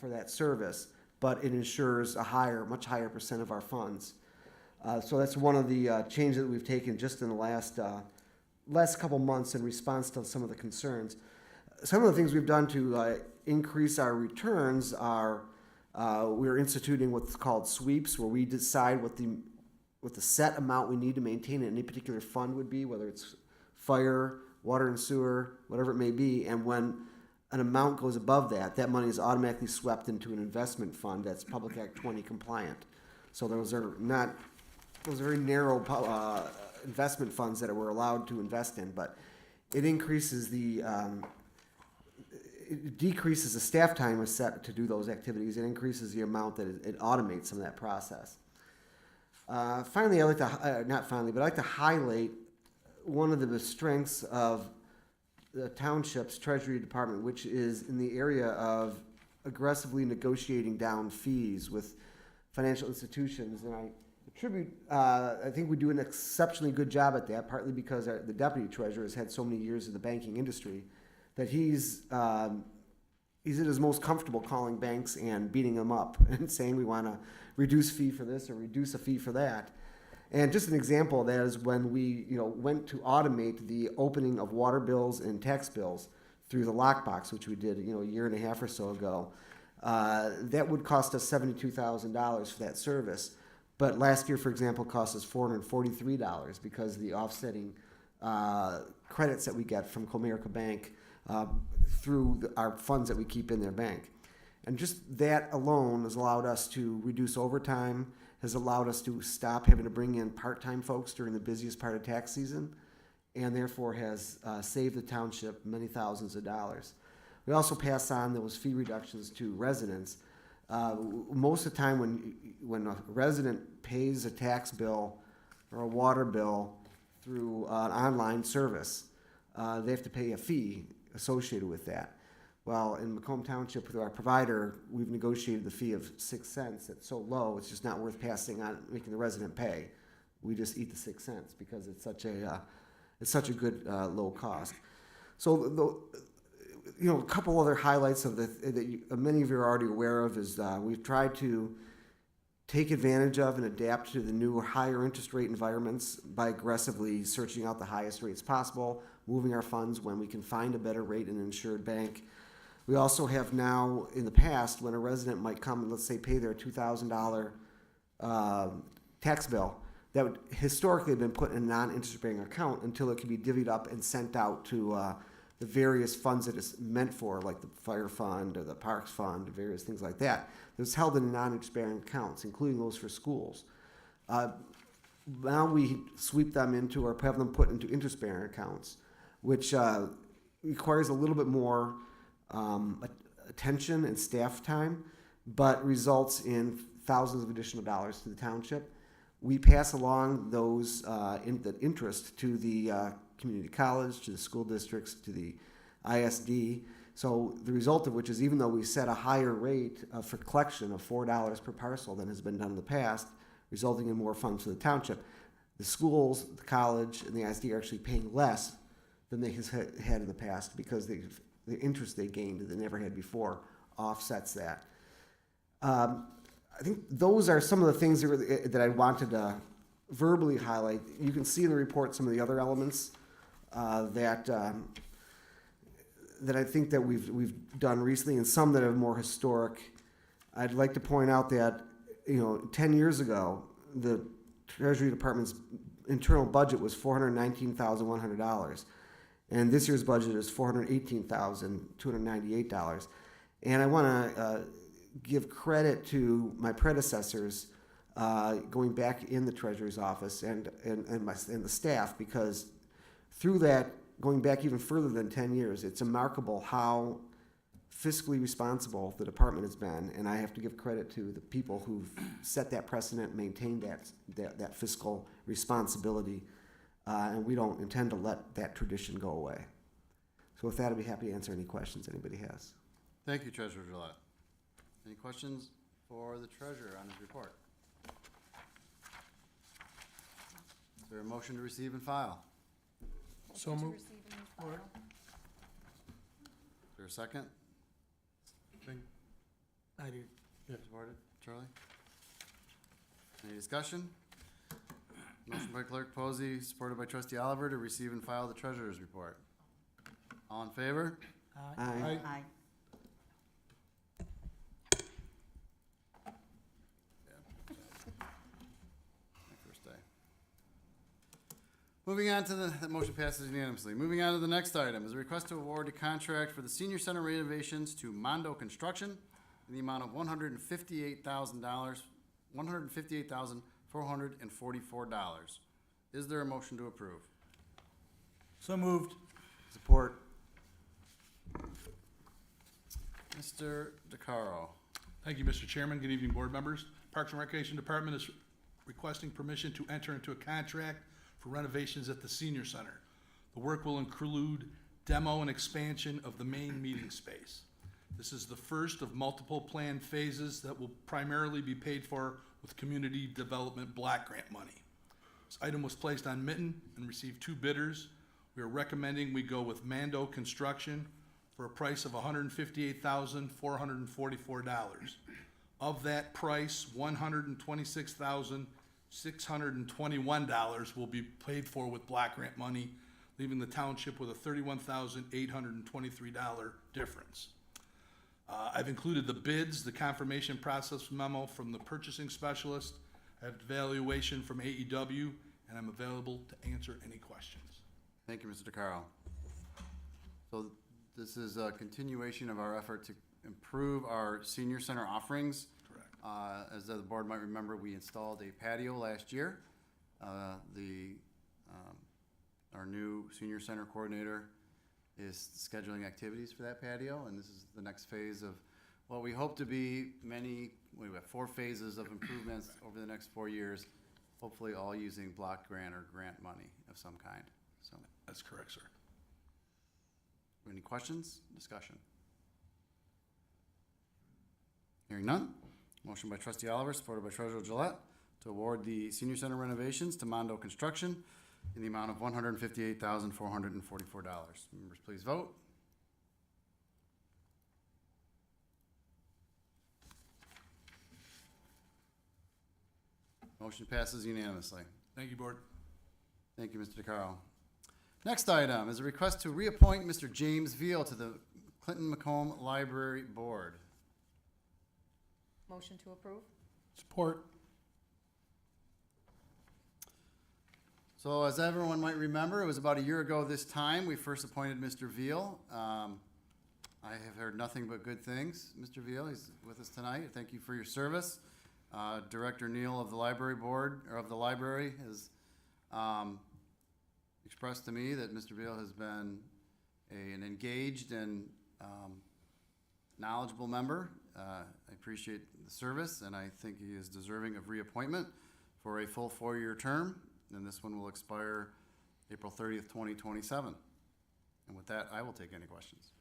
D: for that service, but it insures a much higher percent of our funds. So that's one of the changes that we've taken just in the last couple months in response to some of the concerns. Some of the things we've done to increase our returns are we're instituting what's called sweeps, where we decide what the set amount we need to maintain in any particular fund would be, whether it's fire, water and sewer, whatever it may be. And when an amount goes above that, that money is automatically swept into an investment fund that's Public Act 20 compliant. So those are very narrow investment funds that we're allowed to invest in, but it increases it decreases the staff time is set to do those activities. It increases the amount that it automates some of that process. Finally, I'd like to highlight one of the strengths of the township's Treasury Department, which is in the area of aggressively negotiating down fees with financial institutions. And I think we do an exceptionally good job at that, partly because the deputy treasurer has had so many years in the banking industry that he's is most comfortable calling banks and beating them up and saying we want to reduce fee for this or reduce a fee for that. And just an example of that is when we, went to automate the opening of water bills and tax bills through the lockbox, which we did, a year and a half or so ago. That would cost us $72,000 for that service. But last year, for example, cost us $443 because of the offsetting credits that we get from Comerica Bank through our funds that we keep in their bank. And just that alone has allowed us to reduce overtime, has allowed us to stop having to bring in part-time folks during the busiest part of tax season, and therefore has saved the township many thousands of dollars. We also pass on those fee reductions to residents. Most of the time when a resident pays a tax bill or a water bill through an online service, they have to pay a fee associated with that. Well, in Macomb Township, with our provider, we've negotiated the fee of 6 cents. It's so low, it's just not worth passing on, making the resident pay. We just eat the 6 cents because it's such a good low cost. So, a couple other highlights of many of you are already aware of is we've tried to take advantage of and adapt to the new higher interest rate environments by aggressively searching out the highest rates possible, moving our funds when we can find a better rate in an insured bank. We also have now, in the past, when a resident might come and, let's say, pay their $2,000 tax bill, that would historically have been put in a non-interest-bearing account until it can be divvied up and sent out to the various funds that it's meant for, like the fire fund or the parks fund, various things like that. It's held in non-interest-bearing accounts, including those for schools. Now we sweep them into or have them put into interest-bearing accounts, which requires a little bit more attention and staff time, but results in thousands of additional dollars to the township. We pass along those the interest to the community college, to the school districts, to the ISD. So the result of which is, even though we set a higher rate for collection of $4 per parcel than has been done in the past, resulting in more funds for the township, the schools, the college, and the ISD are actually paying less than they had in the past because the interest they gained that they never had before offsets that. I think those are some of the things that I wanted to verbally highlight. You can see in the report some of the other elements that I think that we've done recently, and some that are more historic. I'd like to point out that 10 years ago, the Treasury Department's internal budget was $419,100, and this year's budget is $418,298. And I want to give credit to my predecessors going back in the Treasurer's office and the staff, because through that, going back even further than 10 years, it's remarkable how fiscally responsible the department has been, and I have to give credit to the people who've set that precedent, maintained that fiscal responsibility, and we don't intend to let that tradition go away. So with that, I'd be happy to answer any questions anybody has.
A: Thank you, Treasurer Gillette. Any questions for the treasurer on his report? Is there a motion to receive and file?
H: So moved.
A: Is there a second?
H: I do.
A: Supported. Charlie? Any discussion? Motion by Clerk Posey, supported by Trustee Oliver, to receive and file the treasurer's report. All in favor?
D: Aye.
F: Aye.
A: My first day. Moving on to the motion passes unanimously. Moving on to the next item is a request to award a contract for the senior center renovations to Mondo Construction in the amount of $158,000, $158,444. Is there a motion to approve?
B: So moved.
D: Support.
A: Mr. DeCaro.
M: Thank you, Mr. Chairman. Good evening, board members. Parks and Recreation Department is requesting permission to enter into a contract for renovations at the senior center. The work will include demo and expansion of the main meeting space. This is the first of multiple planned phases that will primarily be paid for with Community Development Block Grant money. This item was placed on Mitten and received 2 bidders. We are recommending we go with Mando Construction. for a price of $158,444. Of that price, $126,621 will be paid for with block grant money, leaving the township with a $31,823 difference. I've included the bids, the confirmation process memo from the purchasing specialist, I have evaluation from AEW, and I'm available to answer any questions.
A: Thank you, Mr. DeCaro. So this is a continuation of our effort to improve our senior center offerings.
M: Correct.
A: As the board might remember, we installed a patio last year. Our new senior center coordinator is scheduling activities for that patio, and this is the next phase of what we hope to be we have 4 phases of improvements over the next 4 years, hopefully all using block grant or grant money of some kind. So,
M: That's correct, sir.
A: any questions, discussion? Hearing none, motion by trustee Oliver, supported by treasurer Gillette, to award the senior center renovations to Mondo Construction in the amount of $158,444. Members, please vote. Motion passes unanimously.
M: Thank you, board.
A: Thank you, Mr. DeCaro. Next item is a request to reappoint Mr. James Veal to the Clinton-Macomb Library Board.
C: Motion to approve?
H: Support.
A: So as everyone might remember, it was about a year ago this time we first appointed Mr. Veal. I have heard nothing but good things, Mr. Veal. He's with us tonight. Thank you for your service. Director Neal of the library board, or of the library, has expressed to me that Mr. Veal has been an engaged and knowledgeable member. I appreciate the service, and I think he is deserving of reappointment for a full 4-year term, and this one will expire April 30th, 2027. And with that, I will take any questions.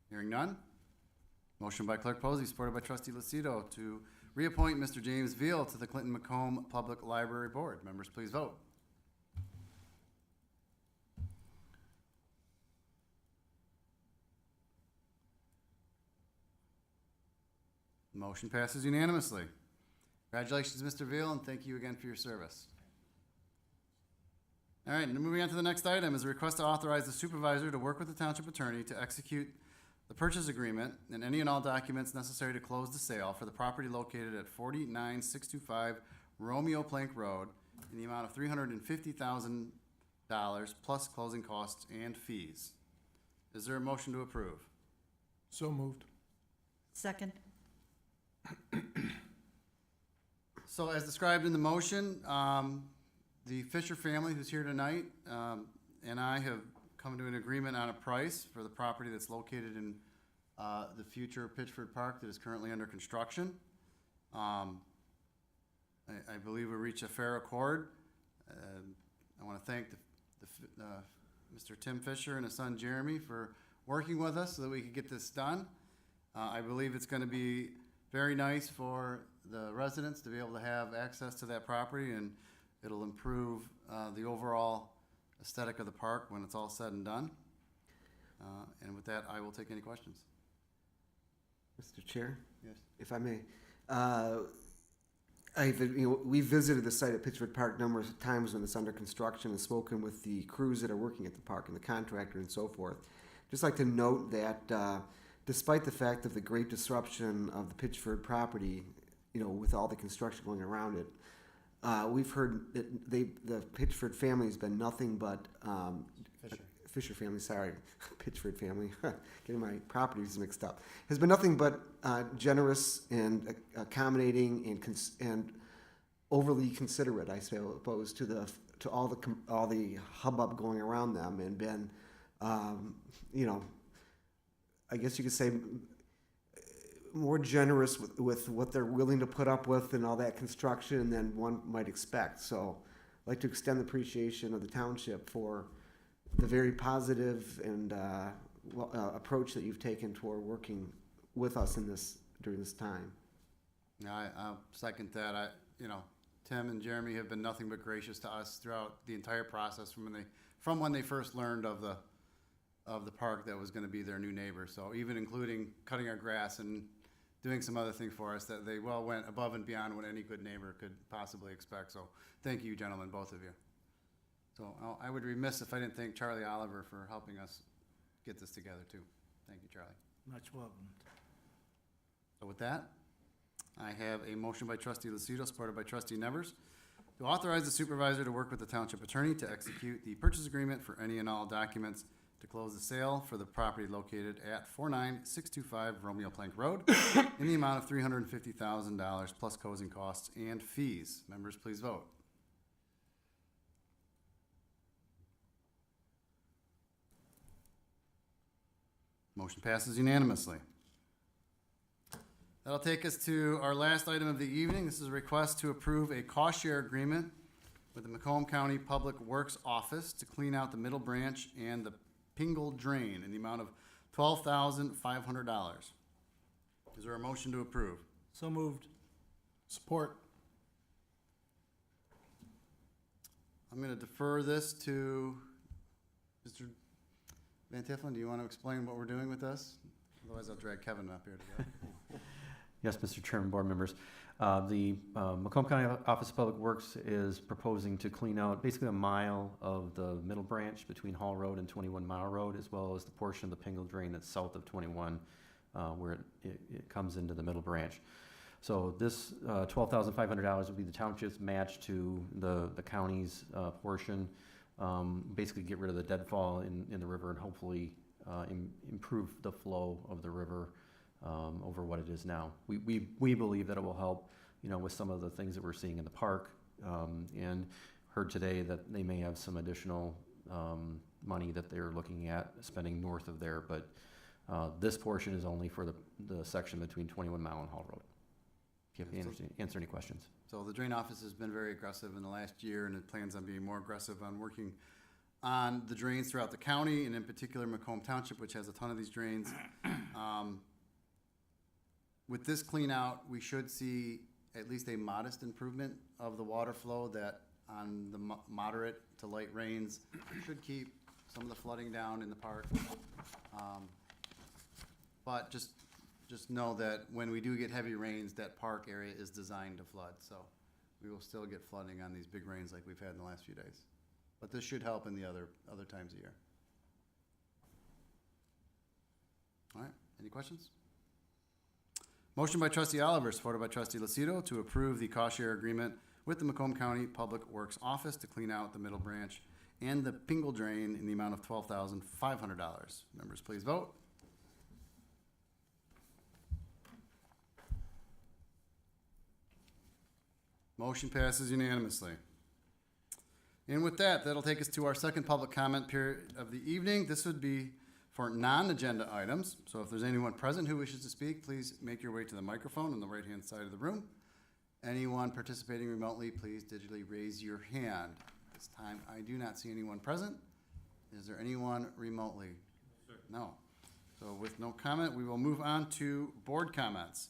A: Hearing none. Motion by Clerk Posey, supported by Trustee Lucido, to reappoint Mr. James Veal to the Clinton-Macomb Public Library Board. Members, please vote. Motion passes unanimously. Congratulations, Mr. Veal, and thank you again for your service. All right, and moving on to the next item is a request to authorize the supervisor to work with the township attorney to execute the purchase agreement and any and all documents necessary to close the sale for the property located at 49625 Romeo Plank Road in the amount of $350,000 plus closing costs and fees. Is there a motion to approve?
H: So moved.
F: Second.
A: So as described in the motion, the Fisher family who's here tonight and I have come to an agreement on a price for the property that's located in the future Pittsford Park that is currently under construction. I believe we reached a fair accord. I want to thank Mr. Tim Fisher and his son Jeremy for working with us so that we could get this done. I believe it's going to be very nice for the residents to be able to have access to that property, and it'll improve the overall aesthetic of the park when it's all said and done. And with that, I will take any questions.
D: Mr. Chair?
A: Yes.
D: If I may. We visited the site at Pittsford Park numerous times when it's under construction and spoken with the crews that are working at the park and the contractor and so forth. Just like to note that despite the fact of the great disruption of the Pittsford property, with all the construction going around it, we've heard that the Pittsford family has been nothing but Fisher family, sorry, Pittsford family, getting my properties mixed up, has been nothing but generous and accommodating and overly considerate, I suppose, to all the hubbub going around them, and been, I guess you could say, more generous with what they're willing to put up with and all that construction than one might expect. So I'd like to extend the appreciation of the township for the very positive and approach that you've taken toward working with us during this time.
A: Yeah, I'll second that. Tim and Jeremy have been nothing but gracious to us throughout the entire process from when they first learned of the of the park that was gonna be their new neighbor. So even including cutting our grass and doing some other things for us, that they well went above and beyond what any good neighbor could possibly expect. So thank you, gentlemen, both of you. So I would be remiss if I didn't thank Charlie Oliver for helping us get this together too. Thank you, Charlie.
E: Much welcome.
A: So with that, I have a motion by trustee Lucido, supported by trustee Nevers, to authorize the supervisor to work with the township attorney to execute the purchase agreement for any and all documents to close the sale for the property located at 49625 Romeo Plank Road in the amount of $350,000 plus closing costs and fees. Members, please vote. Motion passes unanimously. That'll take us to our last item of the evening. This is a request to approve a cost share agreement with the Macomb County Public Works Office to clean out the Middle Branch and the Pingle Drain in the amount of $12,500. Is there a motion to approve?
E: So moved.
H: Support.
A: I'm gonna defer this to Mr. Van Tifflin. Do you want to explain what we're doing with this? Otherwise, I'll drag Kevin up here today.
K: Yes, Mr. Chairman, board members. The Macomb County Office of Public Works is proposing to clean out basically a mile of the middle branch between Hall Road and 21 Mile Road, as well as the portion of the Pingle Drain that's south of 21, where it comes into the middle branch. So this $12,500 would be the township's match to the county's portion. Basically get rid of the deadfall in the river and hopefully improve the flow of the river over what it is now. We believe that it will help, with some of the things that we're seeing in the park, and heard today that they may have some additional money that they're looking at spending north of there, but this portion is only for the section between 21 Mile and Hall Road. If you have answer any questions.
A: So the drain office has been very aggressive in the last year, and it plans on being more aggressive on working on the drains throughout the county, and in particular Macomb Township, which has a ton of these drains. With this clean out, we should see at least a modest improvement of the water flow that on the moderate to light rains should keep some of the flooding down in the park. But just know that when we do get heavy rains, that park area is designed to flood. So we will still get flooding on these big rains like we've had in the last few days. But this should help in the other times of year. All right, any questions? Motion by trustee Oliver, supported by trustee Lucido, to approve the cost share agreement with the Macomb County Public Works Office to clean out the Middle Branch and the Pingle Drain in the amount of $12,500. Members, please vote. Motion passes unanimously. And with that, that'll take us to our second public comment period of the evening. This would be for non-agenda items. So if there's anyone present who wishes to speak, please make your way to the microphone on the right-hand side of the room. Anyone participating remotely, please digitally raise your hand. This time, I do not see anyone present. Is there anyone remotely? No. So with no comment, we will move on to board comments.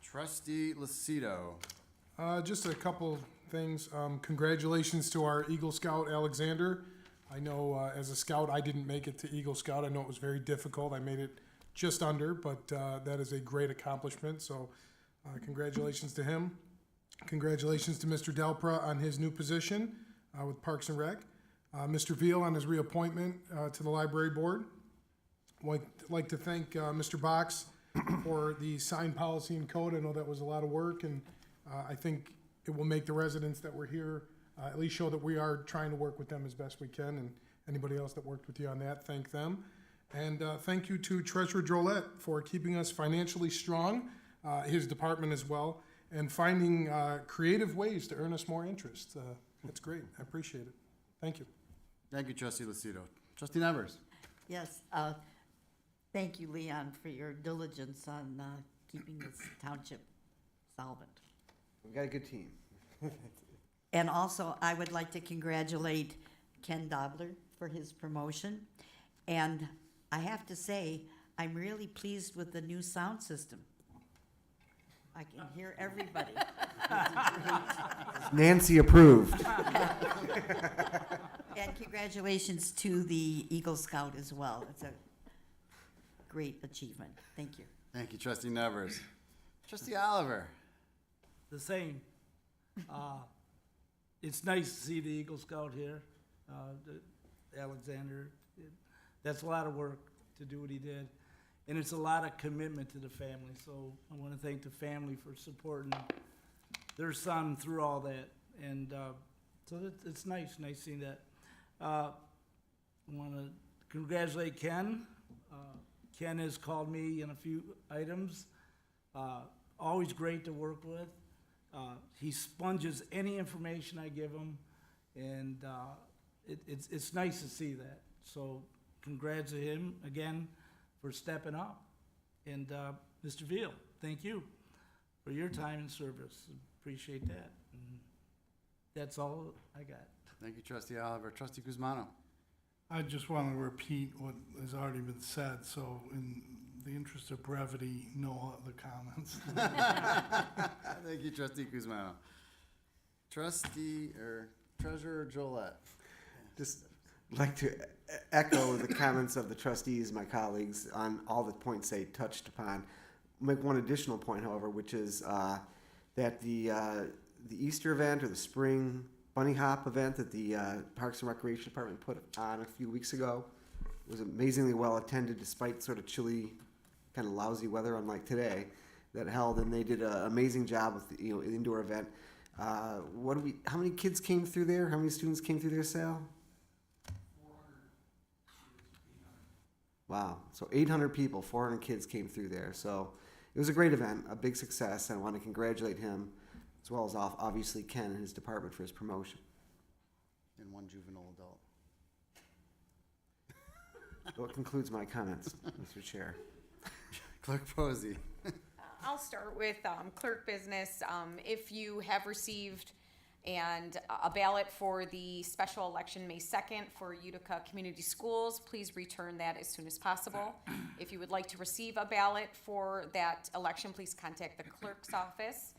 A: Trustee Lucido.
H: Just a couple things. Congratulations to our Eagle Scout, Alexander. I know as a scout, I didn't make it to Eagle Scout. I know it was very difficult. I made it just under, but that is a great accomplishment. So congratulations to him. Congratulations to Mr. Delpra on his new position with Parks and Rec. Mr. Veal on his reappointment to the library board. I'd like to thank Mr. Box for the sign policy and code. I know that was a lot of work, and I think it will make the residents that were here at least show that we are trying to work with them as best we can, and anybody else that worked with you on that, thank them. And thank you to Treasurer Drollet for keeping us financially strong, his department as well, and finding creative ways to earn us more interest. That's great. I appreciate it. Thank you.
A: Thank you, Trustee Lucido. Trustee Nevers.
F: Yes, thank you, Leon, for your diligence on keeping this township solvent.
D: We've got a good team.
F: And also, I would like to congratulate Ken Dobler for his promotion. And I have to say, I'm really pleased with the new sound system. I can hear everybody.
D: Nancy approved.
F: And congratulations to the Eagle Scout as well. It's a great achievement. Thank you.
A: Thank you, trustee Nevers. Trustee Oliver.
N: The same. It's nice to see the Eagle Scout here, Alexander. That's a lot of work to do what he did, and it's a lot of commitment to the family. So I want to thank the family for supporting their son through all that, and so it's nice seeing that. I want to congratulate Ken. Ken has called me in a few items. Always great to work with. He sponges any information I give him, and it's nice to see that. So congrats to him again for stepping up. And Mr. Veal, thank you for your time and service. Appreciate that. And that's all I got.
A: Thank you, trustee Oliver. Trustee Guzmano.
E: I just want to repeat what has already been said, so in the interest of brevity, no other comments.
A: Thank you, trustee Guzmano. Trustee or treasurer Jolette.
D: Just like to echo the comments of the trustees, my colleagues, on all the points they touched upon. Make one additional point, however, which is that the Easter event or the spring bunny hop event that the Parks and Recreation Department put on a few weeks ago was amazingly well attended, despite sort of chilly, kind of lousy weather, unlike today, that held, and they did an amazing job with the indoor event. How many kids came through there? How many students came through there, Sal?
E: 400.
D: Wow. So 800 people, 400 kids came through there. So it was a great event, a big success, and I want to congratulate him, as well as obviously Ken and his department for his promotion.
A: And one juvenile adult.
D: That concludes my comments, Mr. Chair.
A: Clerk Posey.
C: I'll start with clerk business. If you have received a ballot for the special election May 2nd for Utica Community Schools, please return that as soon as possible. If you would like to receive a ballot for that election, please contact the clerk's office.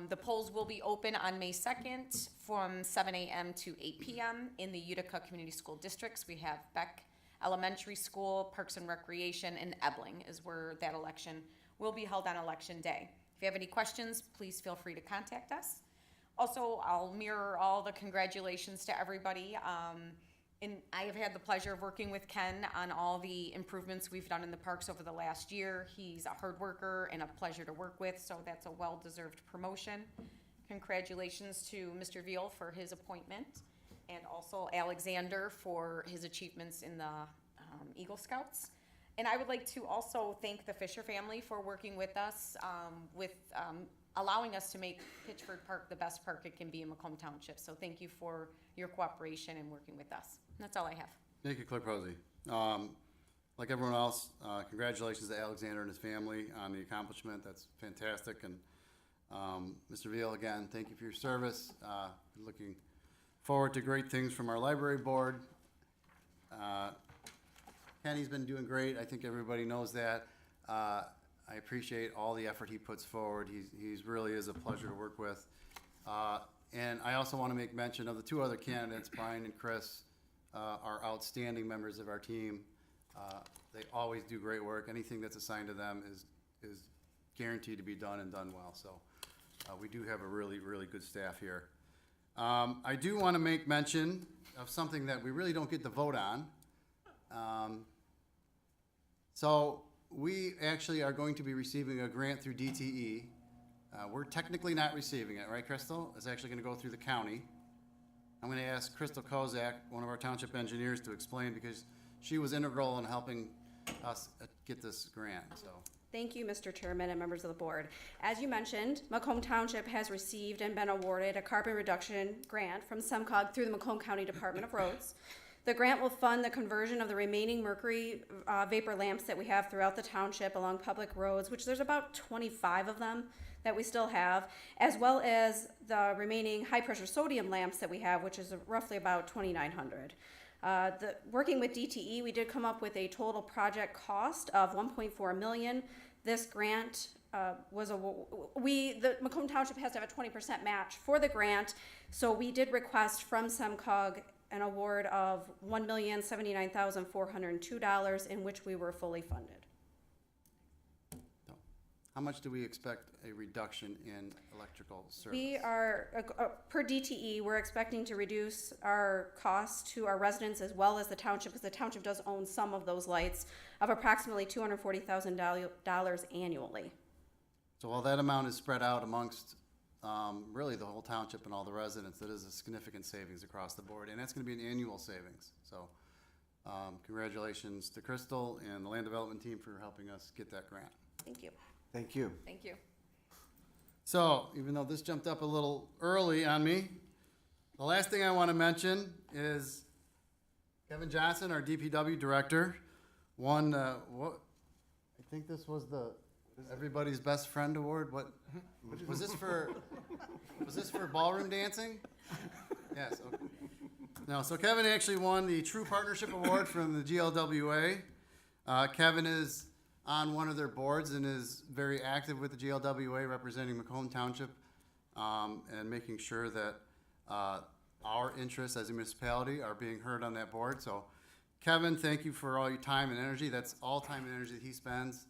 C: The polls will be open on May 2nd from 7 a.m. to 8 p.m. in the Utica Community School Districts. We have Beck Elementary School, Parks and Recreation, and Ebling is where that election will be held on Election Day. If you have any questions, please feel free to contact us. Also, I'll mirror all the congratulations to everybody. And I have had the pleasure of working with Ken on all the improvements we've done in the parks over the last year. He's a hard worker and a pleasure to work with, so that's a well-deserved promotion. Congratulations to Mr. Veal for his appointment, and also Alexander for his achievements in the Eagle Scouts. And I would like to also thank the Fisher family for working with us, allowing us to make Pittsford Park the best park it can be in Macomb Township. So thank you for your cooperation and working with us. That's all I have.
A: Thank you, Clerk Posey. Like everyone else, congratulations to Alexander and his family on the accomplishment. That's fantastic. And Mr. Veal, again, thank you for your service. Looking forward to great things from our library board. Kenny's been doing great. I think everybody knows that. I appreciate all the effort he puts forward. He's really is a pleasure to work with. And I also want to make mention of the two other candidates, Brian and Chris, are outstanding members of our team. They always do great work. Anything that's assigned to them is guaranteed to be done and done well. So we do have a really, really good staff here. I do want to make mention of something that we really don't get to vote on. So we actually are going to be receiving a grant through DTE. We're technically not receiving it, right, Crystal? It's actually going to go through the county. I'm going to ask Crystal Kozak, one of our township engineers, to explain, because she was integral in helping us get this grant. So.
O: Thank you, Mr. Chairman and members of the board. As you mentioned, Macomb Township has received and been awarded a carbon reduction grant from SEMCOG through the Macomb County Department of Roads. The grant will fund the conversion of the remaining mercury vapor lamps that we have throughout the township along public roads, which there's about 25 of them that we still have, as well as the remaining high-pressure sodium lamps that we have, which is roughly about 2,900. Working with DTE, we did come up with a total project cost of $1.4 million. This grant the Macomb Township has to have a 20% match for the grant, so we did request from SEMCOG an award of $1,079,402, in which we were fully funded.
A: How much do we expect a reduction in electrical service?
O: We are, per DTE, we're expecting to reduce our costs to our residents as well as the township, because the township does own some of those lights, of approximately $240,000 annually.
A: So while that amount is spread out amongst really the whole township and all the residents, that is a significant savings across the board, and that's going to be an annual savings. So congratulations to Crystal and the land development team for helping us get that grant.
O: Thank you.
D: Thank you.
C: Thank you.
A: So even though this jumped up a little early on me, the last thing I want to mention is Kevin Johnson, our DPW director, won what? I think this was the Everybody's Best Friend Award. What was this for? Was this for ballroom dancing? Yes. Okay. No. So Kevin actually won the True Partnership Award from the GLWA. Kevin is on one of their boards and is very active with the GLWA, representing Macomb Township and making sure that our interests as a municipality are being heard on that board. So, Kevin, thank you for all your time and energy. That's all time and energy that he spends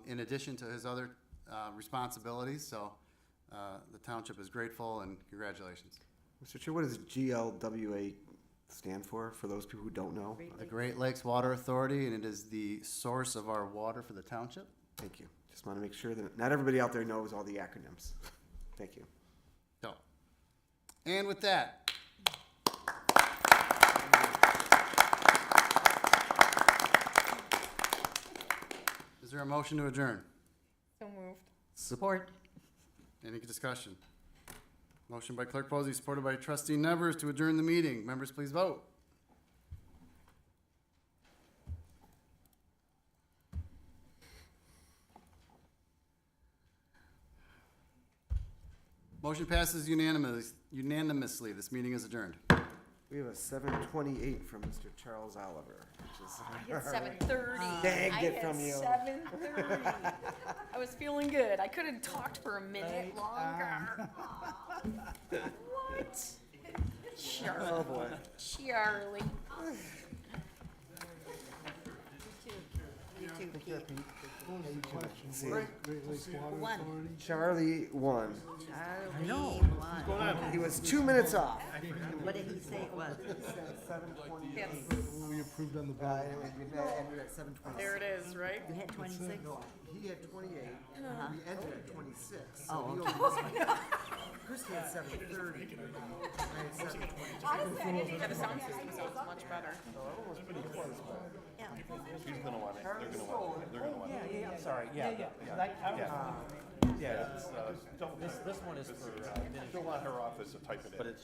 A: in addition to his other responsibilities. So, the township is grateful, and congratulations.
D: Mr. Chair, what does GLWA stand for those people who don't know?
A: The Great Lakes Water Authority, and it is the source of our water for the township.
D: Thank you. Just want to make sure that not everybody out there knows all the acronyms. Thank you.
A: So, and with that, is there a motion to adjourn?
C: So moved.
F: Support.
A: Any discussion? Motion by Clerk Posey, supported by Trustee Nevers to adjourn the meeting. Members, please vote. Motion passes unanimously. This meeting is adjourned.
D: We have a 7:28 from Mr. Charles Oliver, which is
C: I hit 7:30.
D: Begged it from you.
C: 7:30. I was feeling good. I could have talked for a minute longer. What? Charlie.
D: Oh, boy.
C: Charlie.
F: You too, Pete.
D: See,
E: Great Lakes Water
F: One.
E: Authority.
D: Charlie won.
F: Charlie won.
D: He was 2 minutes off.
F: What did he say it was?
D: 7:28.
E: We approved on the bill.
D: And we're at 7:26.
C: There it is, right?
F: You had 26?
D: He had 28. We ended at 26. So
F: Oh,
D: he
F: okay.
D: only- Christie had 7:30. I had 7:20.
C: Yeah, the sound system sounds much better.
F: Yeah.
L: He's gonna want it, they're gonna want it, they're gonna want it.
K: I'm sorry, yeah. Yeah, this one is for,
L: She'll want her office to type it in.
K: but it's